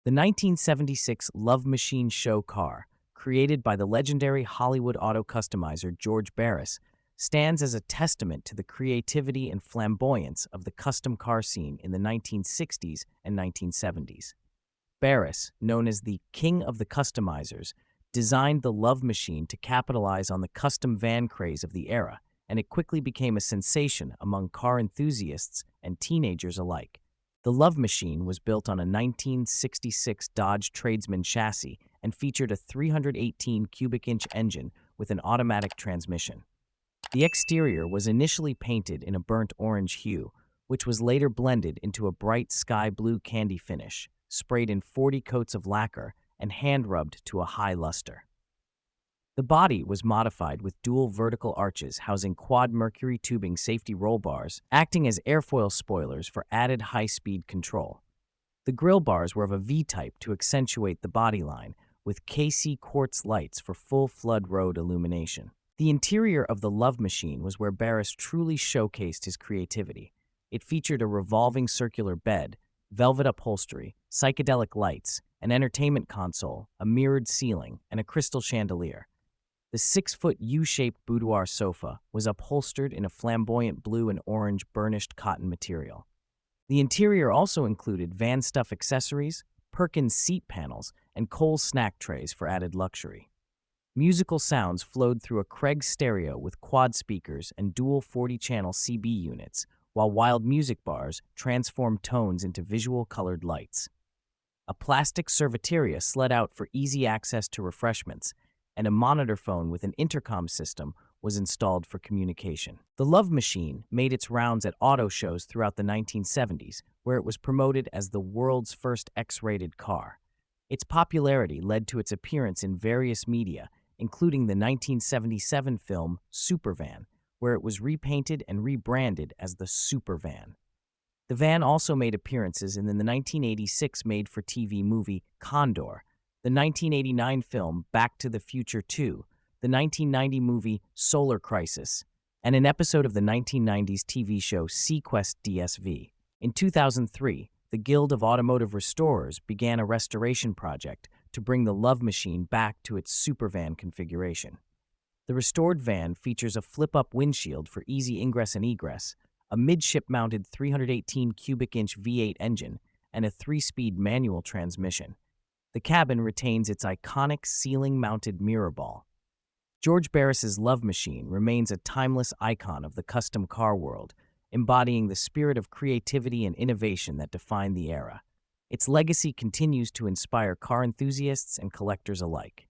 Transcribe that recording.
The 1976 Love Machine show car, created by the legendary Hollywood auto customizer George Barris, stands as a testament to the creativity and flamboyance of the custom car scene in the 1960s and 1970s. Barris, known as the King of the Customizers, designed the Love Machine to capitalize on the custom van craze of the era, and it quickly became a sensation among car enthusiasts and teenagers alike. The Love Machine was built on a 1966 Dodge Tradesman chassis and featured a 318 cubic inch engine with an automatic transmission. The exterior was initially painted in a burnt orange hue, which was later blended into a bright sky blue candy finish, sprayed in 40 coats of lacquer, and hand-rubbed to a high luster. The body was modified with dual vertical arches housing quad mercury tubing safety roll bars, acting as airfoil spoilers for added high-speed control. The grille bars were of a V-type to accentuate the body line, with KC quartz lights for full flood road illumination. The interior of the Love Machine was where Barris truly showcased his creativity. It featured a revolving circular bed, velvet upholstery, psychedelic lights, an entertainment console, a mirrored ceiling, and a crystal chandelier. The 6-foot U-shaped boudoir sofa was upholstered in a flamboyant blue and orange burnished cotton material. The interior also included van stuff accessories, Perkins seat panels, and Kohl's snack trays for added luxury. Musical sounds flowed through a Craig stereo with quad speakers and dual 40-channel CB units, while wild music bars transformed tones into visual colored lights. A plastic serviteria slid out for easy access to refreshments, and a monitor phone with an intercom system was installed for communication. The Love Machine made its rounds at auto shows throughout the 1970s, where it was promoted as the world's first X-rated car. Its popularity led to its appearance in various media, including the 1977 film SuperVan, where it was repainted and rebranded as the SuperVan. The van also made appearances in the 1986 made-for-TV movie Condor, the 1989 film Back to the Future 2, the 1990 movie Solar Crisis, and an episode of the 1990s TV show Sequest DSV. In 2003, the Guild of Automotive Restorers began a restoration project to bring the Love Machine back to its SuperVan configuration. The restored van features a flip-up windshield for easy ingress and egress, a midship-mounted 318 cubic inch V8 engine, and a 3-speed manual transmission. The cabin retains its iconic ceiling-mounted mirror ball. George Barris's Love Machine remains a timeless icon of the custom car world, embodying the spirit of creativity and innovation that defined the era. Its legacy continues to inspire car enthusiasts and collectors alike.